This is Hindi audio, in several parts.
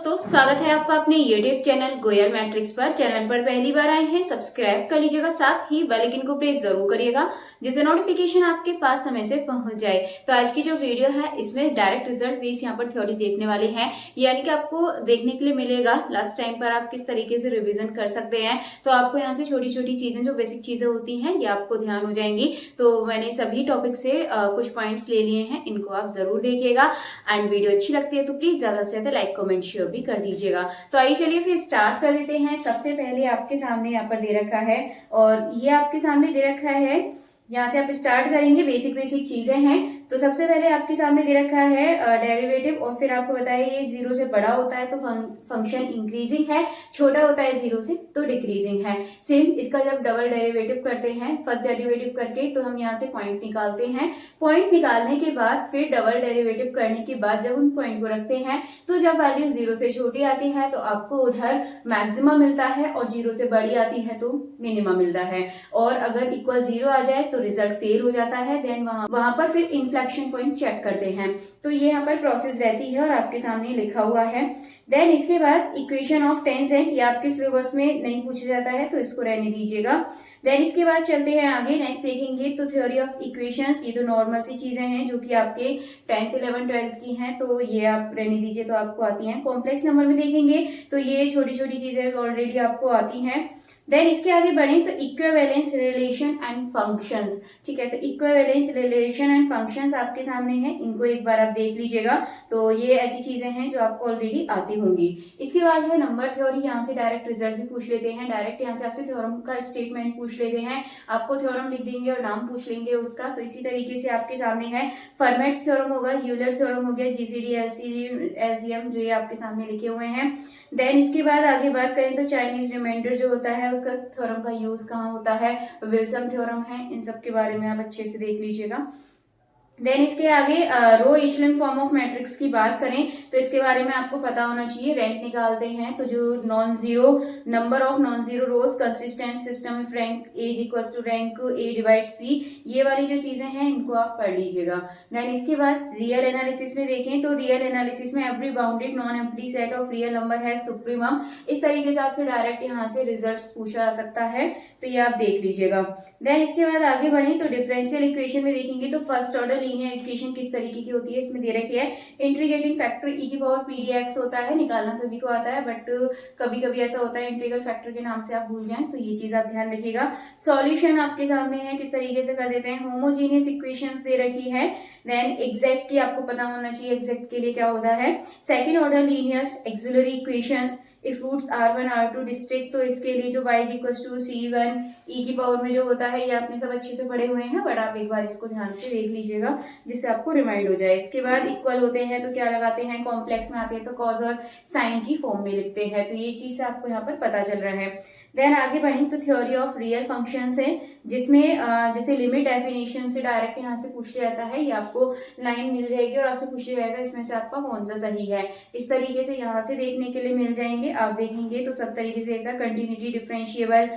दोस्तों, स्वागत है आपका अपने YouTube चैनल गोयल मैट्रिक्स पर। चैनल पर पहली बार आए हैं, सब्सक्राइब कर लीजिएगा, साथ ही बेल आइकन को प्रेस जरूर करिएगा जिससे नोटिफिकेशन आपके पास समय से पहुंच जाए। तो आज की जो वीडियो है इसमें डायरेक्ट रिजल्ट बेस यहाँ पर थ्योरी देखने वाले हैं, यानी कि आपको देखने के लिए मिलेगा लास्ट टाइम पर आप किस तरीके से रिविजन कर सकते हैं। तो आपको यहाँ से छोटी छोटी चीजें, जो बेसिक चीजें होती हैं, ये आपको ध्यान हो जाएंगी। तो मैंने सभी टॉपिक से कुछ पॉइंट्स ले लिए हैं, इनको आप जरूर देखिएगा। एंड वीडियो अच्छी लगती है तो प्लीज ज्यादा से ज्यादा लाइक कमेंट शेयर भी कर दीजिएगा। तो आइए चलिए फिर स्टार्ट कर देते हैं। सबसे पहले आपके सामने यहाँ पर दे रखा है और ये आपके सामने दे रखा है, यहाँ से आप स्टार्ट करेंगे। बेसिक बेसिक चीजें हैं। तो सबसे पहले आपके सामने दे रखा है डेरिवेटिव, और फिर आपको बताया ये जीरो से बड़ा होता है तो फंक्शन इंक्रीजिंग है, छोटा होता है जीरो से तो डिक्रीजिंग है। सेम इसका जब डबल डेरिवेटिव करते हैं फर्स्ट डेरिवेटिव करके, तो हम यहाँ से पॉइंट निकालते हैं। पॉइंट निकालने के बाद फिर डबल डेरिवेटिव करने के बाद जब उन पॉइंट को रखते हैं तो जब वैल्यू जीरो से छोटी आती है तो आपको उधर मैक्सिमम मिलता है, और जीरो से बड़ी आती है तो मिनिमम मिलता है। और अगर इक्वल जीरो आ जाए तो रिजल्ट फेल हो जाता है। देन वहां पर फिर इन्फ्लेक्शन पॉइंट चेक करते हैं। तो ये यहाँ पर प्रोसेस रहती है और आपके सामने लिखा हुआ है। देन इसके बाद इक्वेशन ऑफ टेंजेंट, ये आपके सिलेबस में नहीं पूछा जाता है तो इसको रहने दीजिएगा। देन इसके बाद चलते हैं आगे, नेक्स्ट देखेंगे तो थ्योरी ऑफ इक्वेशंस। ये तो नॉर्मल सी चीजें हैं जो कि आपके 10th 11th 12th की हैं, तो ये आप रहने दीजिए, तो आपको आती हैं। कॉम्प्लेक्स नंबर में देखेंगे तो ये छोटी छोटी चीजें ऑलरेडी आपको आती हैं। देन इसके आगे बढ़े तो इक्विवेलेंस रिलेशन एंड फंक्शंस, ठीक है। तो इक्विवेलेंस रिलेशन एंड फंक्शंस आपके सामने हैं, इनको एक बार आप देख लीजिएगा। तो ये ऐसी चीजें हैं जो आपको ऑलरेडी आती होंगी। इसके बाद है नंबर थ्योरी, यहाँ से डायरेक्ट रिजल्ट भी पूछ लेते हैं। डायरेक्ट यहाँ से आपसे थ्योरम का स्टेटमेंट पूछ लेते हैं, आपको थ्योरम लिख देंगे और नाम पूछ लेंगे उसका। तो इसी तरीके से आपके सामने है फर्मेट्स थ्योरम होगा, यूलर थ्योरम हो गया, जीसीडी एलसीएम जो ये आपके सामने लिखे हुए हैं। देन इसके बाद आगे बात करें तो चाइनीज रिमाइंडर जो होता है उसका थ्योरम का यूज कहाँ होता है, विल्सन थ्योरम है। इन सब के बारे में आप अच्छे से देख लीजिएगा। देन इसके आगे रो इचेलन फॉर्म ऑफ मैट्रिक्स की बात करें तो इसके बारे में आपको पता होना चाहिए। रैंक निकालते हैं तो जो non zero number of non zero rows consistent system of rank as equals to rank A divides P, ये वाली जो चीजें हैं इनको आप पढ़ लीजिएगा। देन इसके बाद रियल एनालिसिस में देखें तो रियल एनालिसिस में every bounded non empty set of real number है सुप्रीमम। इस तरीके से आपसे डायरेक्ट यहाँ से रिजल्ट पूछा जा सकता है, तो ये आप देख लीजिएगा। देन इसके बाद आगे बढ़े तो डिफरेंशियल इक्वेशन में देखेंगे तो फर्स्ट ऑर्डर लीनियर इक्वेशन किस तरीके की होती है इसमें दे रखी है। इंटीग्रेटिंग फैक्टर ई की पावर पी डी एक्स होता है, निकालना सभी को आता है, बट कभी कभी ऐसा होता है इंटीग्रल फैक्टर के नाम से आप भूल जाएं, तो ये चीज आप ध्यान रखिएगा। सॉल्यूशन आपके सामने है, किस तरीके से कर देते हैं। होमोजीनियस इक्वेशंस दे रखी है। देन एग्जैक्ट की आपको पता होना चाहिए, एग्जैक्ट के लिए क्या होता है। Second order linear auxiliary equations if roots R1 R2 distinct, तो इसके लिए जो y equals to C1 e की पावर में जो होता है, ये आपने सब अच्छे से पढ़े हुए हैं, बट आप एक बार इसको ध्यान से देख लीजिएगा जिससे आपको रिमाइंड हो जाए। इसके बाद इक्वल होते हैं तो क्या लगाते हैं, कॉम्प्लेक्स में आते हैं तो कॉज और साइन की फॉर्म में लिखते हैं। तो ये चीज आपको यहाँ पर पता चल रहा है। देन आगे बढ़ें तो थ्योरी ऑफ रियल फंक्शंस है, जिसमें जैसे लिमिट डेफिनेशन से डायरेक्ट यहाँ से पूछ लिया जाता है। ये आपको लाइन मिल जाएगी और आपसे पूछ लिया जाएगा इसमें से आपका कौन सा सही है। इस तरीके से यहाँ से देखने के लिए मिल जाएंगे, आप देखेंगे तो सब तरीके से देखा। कंटिन्यूटी डिफरेंशिएबल,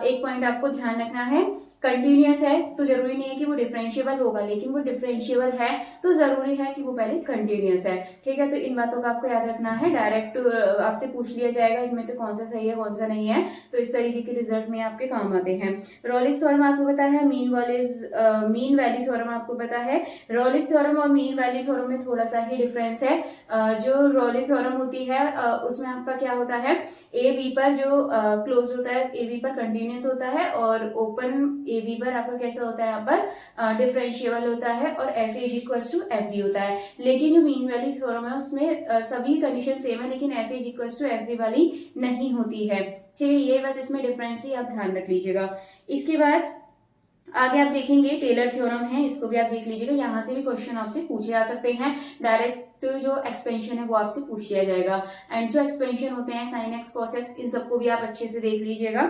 एक पॉइंट आपको ध्यान रखना है, कंटिन्यूअस है तो जरूरी नहीं है कि वो डिफरेंशिएबल होगा, लेकिन वो डिफरेंशिएबल है तो जरूरी है कि वो पहले कंटिन्यूअस है, ठीक है। तो इन बातों का आपको याद रखना है। डायरेक्ट आपसे पूछ लिया जाएगा इसमें से कौन सा सही है कौन सा नहीं है, तो इस तरीके के रिजल्ट में आपके काम आते हैं। रॉलिस थ्योरम आपको पता है, मीन वैल्यू थ्योरम आपको पता है। रॉलिस थ्योरम और मीन वैल्यू थ्योरम में थोड़ा सा ही डिफरेंस है। जो रॉलिस थ्योरम होती है उसमें आपका क्या होता है, ए बी पर जो क्लोज होता है ए बी पर कंटिन्यूअस होता है, और ओपन ए बी पर आपका कैसा होता है, यहाँ पर डिफरेंशिएबल होता है, और F is equal to F B होता है। लेकिन जो मीन वैल्यू थ्योरम है उसमें सभी कंडीशन सेम है, लेकिन F is equal to F B वाली नहीं होती है, ठीक है। ये बस इसमें डिफरेंस ही आप ध्यान रख लीजिएगा। इसके बाद आगे आप देखेंगे टेलर थ्योरम है, इसको भी आप देख लीजिएगा। यहाँ से भी क्वेश्चन आपसे पूछे जा सकते हैं। डायरेक्ट जो एक्सपेंशन है वो आपसे पूछ लिया जाएगा, एंड जो एक्सपेंशन होते हैं साइन एक्स कॉस एक्स, इन सबको भी आप अच्छे से देख लीजिएगा।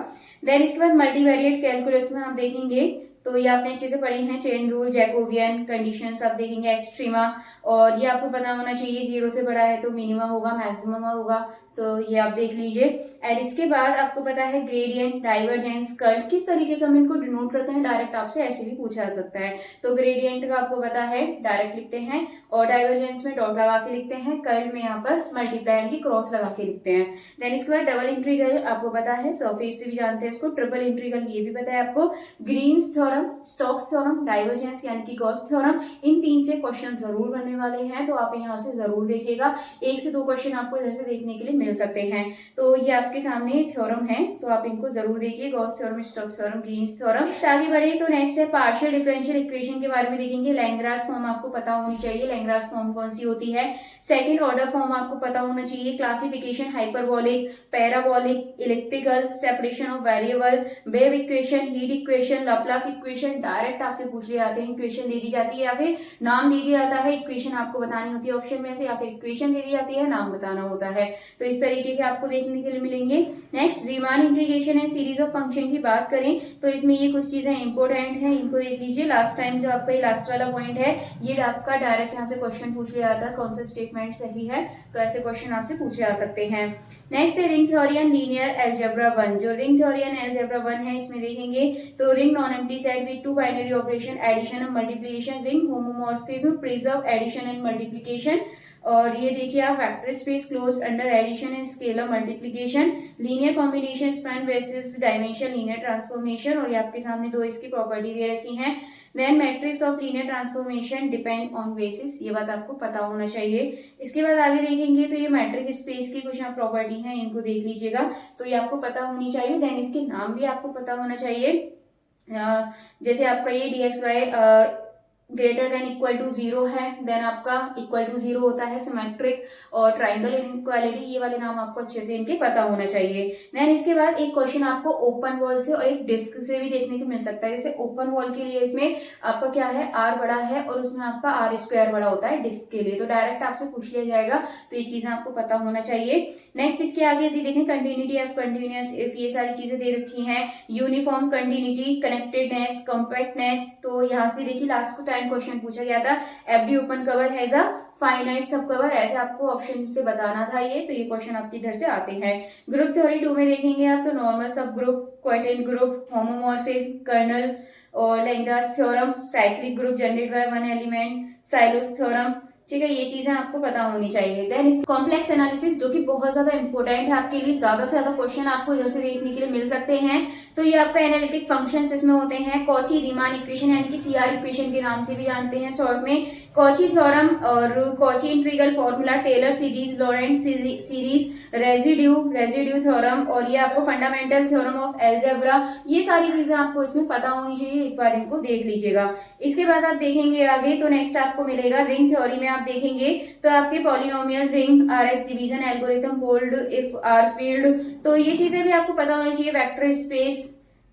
देन इसके बाद मल्टीवेरिएट कैलकुलस में आप देखेंगे तो ये आपने अच्छे से पढ़े हैं, चेन रूल, जैकोबियन कंडीशंस आप देखेंगे, एक्सट्रीमा, और ये आपको पता होना चाहिए, 0 से बड़ा है तो मिनिमम होगा, मैक्सिमम होगा, तो ये आप देख लीजिए। एंड इसके बाद आपको पता है ग्रेडियंट, डाइवर्जेंस, कर्ल, किस तरीके से हम इनको डिनोट करते हैं, डायरेक्ट आपसे ऐसे भी पूछा जा सकता है। तो ग्रेडियंट का आपको पता है डायरेक्ट लिखते हैं, और डाइवर्जेंस में डॉट लगा के लिखते हैं, कर्ल में यहाँ पर मल्टीप्लाई यानी कि क्रॉस लगा के लिखते हैं। देन इसके बाद डबल इंटीग्रल आपको पता है, सरफेस से भी जानते हैं इसको, ट्रिपल इंटीग्रल ये भी पता है आपको, Green's theorem, Stokes theorem, divergence यानी कि गॉस थ्योरम, इन 3 से क्वेश्चन जरूर बनने वाले हैं, तो आप यहाँ से जरूर देखिएगा, 1 से 2 क्वेश्चन आपको इधर से देखने के लिए मिल सकते हैं। तो ये आपके सामने थ्योरम है, तो आप इनको जरूर देखिए, Gauss theorem, Stokes theorem, Green's theorem. आगे बढ़े तो नेक्स्ट है पार्शियल डिफरेंशियल इक्वेशन के बारे में देखेंगे। लैग्रांज फॉर्म आपको पता होनी चाहिए, लैग्रांज फॉर्म कौन सी होती है, सेकंड ऑर्डर फॉर्म आपको पता होना चाहिए, classification, hyperbolic, parabolic, electrical, separation of variable, wave equation, heat equation, Laplace equation, direct आपसे पूछ लिए जाते हैं, इक्वेशन दे दी जाती है या फिर नाम दे दिया जाता है, इक्वेशन आपको बतानी होती है ऑप्शन में से, या फिर इक्वेशन दे दी जाती है, नाम बताना होता है, तो इस तरीके के आपको देखने के लिए मिलेंगे। Next Riemann integration and series of function की बात करें तो इसमें ये कुछ चीजें इंपॉर्टेंट हैं, इनको देख लीजिए। लास्ट टाइम जो आपका ये लास्ट वाला पॉइंट है, ये आपका डायरेक्ट यहाँ से क्वेश्चन पूछ लिया जाता है, कौन सा स्टेटमेंट सही है, तो ऐसे क्वेश्चन आपसे पूछे जा सकते हैं। नेक्स्ट है ring theory and linear algebra 1। जो रिंग थ्योरी एंड अलजेब्रा 1 है, इसमें देखेंगे तो ring non empty set with 2 binary operation, addition और multiplication, ring homomorphism, preserve addition and multiplication, और ये देखिए आप vector space closed under addition and scalar multiplication, linear combination, span basis dimension, linear transformation, और ये आपके सामने 2 इसकी प्रॉपर्टी दे रखी हैं। Then matrix of linear transformation depend on basis, ये बात आपको पता होना चाहिए। इसके बाद आगे देखेंगे तो ये मैट्रिक स्पेस की कुछ यहाँ प्रॉपर्टी हैं, इनको देख लीजिएगा, तो ये आपको पता होनी चाहिए। देन इसके नाम भी आपको पता होना चाहिए, जैसे आपका ये dxy greater than equal to 0 है, देन आपका इक्वल टू 0 होता है, सिमेट्रिक और ट्राइंगल इनइक्वालिटी, ये वाले नाम आपको अच्छे से इनके पता होना चाहिए। देन इसके बाद एक क्वेश्चन आपको ओपन वॉल से और एक डिस्क से भी देखने को मिल सकता है। जैसे ओपन वॉल के लिए इसमें आपका क्या है, r बड़ा है और उसमें आपका r² बड़ा होता है डिस्क के लिए, तो डायरेक्ट आपसे पूछ लिया जाएगा, तो ये चीजें आपको पता होना चाहिए। नेक्स्ट इसके आगे यदि देखें कंटिन्यूटी, एफ कंटिन्यूअस, इफ, ये सारी चीजें दे रखी हैं, यूनिफॉर्म कंटिन्यूटी, कनेक्टेडनेस, कॉम्पैक्टनेस, तो यहाँ से देखिए लास्ट को क्वेश्चन पूछा गया था, FD open cover has a finite सब कवर, ऐसे आपको ऑप्शन से बताना था ये, तो ये क्वेश्चन आपके इधर से आते हैं। ग्रुप थ्योरी 2 में देखेंगे आप तो normal subgroup, quadrant group, homomorphism, kernel और Lagrange theorem, cyclic group generated by one element, Sylow's theorem, ठीक है, ये चीजें आपको पता होनी चाहिए। देन इस कॉम्प्लेक्स एनालिसिस जो कि बहुत ज्यादा इंपॉर्टेंट है आपके लिए, ज्यादा से ज्यादा क्वेश्चन आपको इधर से देखने के लिए मिल सकते हैं, तो ये आपका एनालिटिक फंक्शंस इसमें होते हैं, कॉची रीमान इक्वेशन यानी कि सीआर इक्वेशन के नाम से भी जानते हैं शॉर्ट में, कॉची थ्योरम और Cauchy integral formula, Taylor series, Laurent series, residue theorem, और ये आपको फंडामेंटल थ्योरम ऑफ अलजेब्रा, ये सारी चीजें आपको इसमें पता होनी चाहिए, एक बार इनको देख लीजिएगा। इसके बाद आप देखेंगे आगे तो नेक्स्ट आपको मिलेगा रिंग थ्योरी में, आप देखेंगे तो आपके polynomial ring, R's division algorithm, hold, if, R field, तो ये चीजें भी आपको पता होनी चाहिए, वेक्टर स्पेस,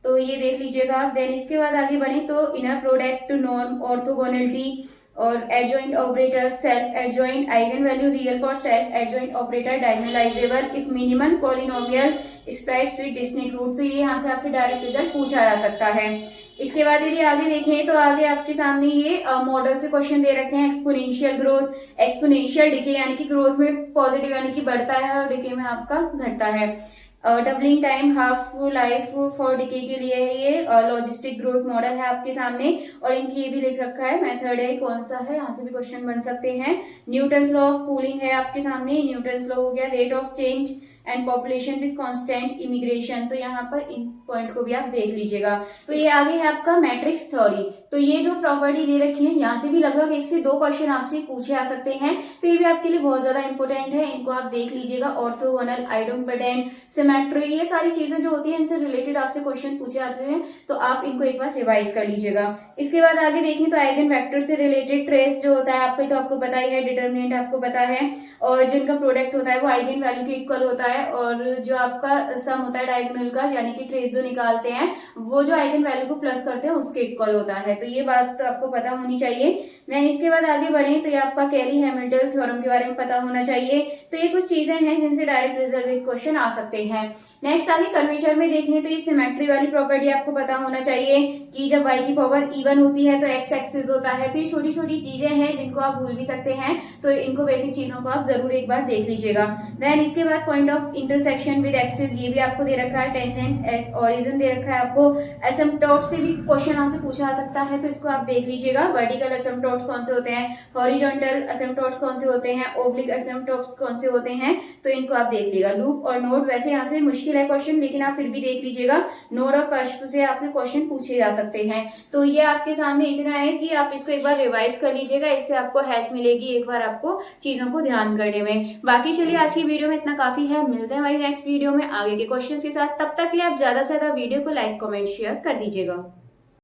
तो ये देख लीजिएगा। देन इसके बाद आगे बढ़े तो इनर प्रोडक्ट, नॉर्म, ऑर्थोगोनलिटी और adjoint operator, self adjoint, eigen value real for self adjoint operator, diagonalizable, if minimum polynomial, splits with distinct root, तो ये यहाँ से आपसे डायरेक्ट रिजल्ट पूछा जा सकता है। इसके बाद यदि आगे देखें तो आगे आपके सामने ये मॉडल से क्वेश्चन दे रखे हैं, एक्सपोनेंशियल ग्रोथ, एक्सपोनेंशियल डिके यानी कि ग्रोथ में पॉजिटिव यानी कि बढ़ता है और डिके में आपका घटता है, doubling time, half life for decay के लिए है ये, लॉजिस्टिक ग्रोथ मॉडल है आपके सामने, और इनकी ये भी लिख रखा है मेथड है, कौन सा है, यहाँ से भी क्वेश्चन बन सकते हैं। न्यूटन्स लॉ ऑफ कूलिंग है आपके सामने, न्यूटन्स लॉ हो गया, rate of change and population with constant immigration, तो यहाँ पर इन पॉइंट को भी आप देख लीजिएगा। तो ये आगे है आपका मैट्रिक्स थ्योरी, तो ये जो प्रॉपर्टी दे रखी है यहाँ से भी लगभग 1 से 2 क्वेश्चन आपसे पूछे आ सकते हैं, तो ये भी आपके लिए बहुत ज्यादा इंपॉर्टेंट है, इनको आप देख लीजिएगा। ऑर्थोगोनल, आइडोम्पेडेंट, सिमेट्री, ये सारी चीजें जो होती है इनसे रिलेटेड आपसे क्वेश्चन पूछे आते हैं, तो आप इनको एक बार रिवाइज कर लीजिएगा। इसके बाद आगे देखें तो आइगन वेक्टर से रिलेटेड ट्रेस जो होता है आपको, तो आपको पता ही है, डिटर्मिनेंट आपको पता है, और जिनका प्रोडक्ट होता है वो आइगन वैल्यू के इक्वल होता है, और जो आपका सम होता है डायगोनल का यानी कि ट्रेस जो निकालते हैं वो जो आइगन वैल्यू को प्लस करते हैं उसके इक्वल होता है। तो ये बात आपको पता होनी चाहिए। देन इसके बाद आगे बढ़े तो ये आपका कैली हैमिल्टन थ्योरम के बारे में पता होना चाहिए। तो ये कुछ चीजें हैं जिनसे डायरेक्ट रिजल्ट क्वेश्चन आ सकते हैं। नेक्स्ट आगे कर्वेचर में देखें तो ये सिमेट्री वाली प्रॉपर्टी आपको पता होना चाहिए कि जब y की पावर इवन होती है तो x एक्सिस होता है। तो ये छोटी छोटी चीजें हैं जिनको आप भूल भी सकते हैं, तो इनको बेसिक चीजों को आप जरूर एक बार देख लीजिएगा। देन इसके बाद point of intersection with axis, ये भी आपको दे रखा है। टेंजेंट एट ओरिजिन दे रखा है आपको। एसिम्पटोट से भी क्वेश्चन यहाँ से पूछा जा सकता है, तो इसको आप देख लीजिएगा। वर्टिकल एसिम्पटोट्स कौन से होते हैं, हॉरिजॉन्टल एसिम्पटोट्स कौन से होते हैं, ओब्लिक एसिम्पटोट्स कौन से होते हैं, तो इनको आप देख लीजिएगा। लूप और नोड वैसे यहाँ से मुश्किल है क्वेश्चन, लेकिन आप फिर भी देख लीजिएगा। नोड और कष्ट से आपके क्वेश्चन पूछे जा सकते हैं। तो ये आपके सामने इतना है कि आप इसको एक बार रिवाइज कर लीजिएगा, इससे आपको हेल्प मिलेगी एक बार आपको चीजों को ध्यान करने में। बाकी चलिए आज की वीडियो में इतना काफी है, मिलते हैं हमारी नेक्स्ट वीडियो में आगे के क्वेश्चंस के साथ। तब तक के लिए आप ज्यादा से ज्यादा वीडियो को लाइक कमेंट शेयर कर दीजिएगा।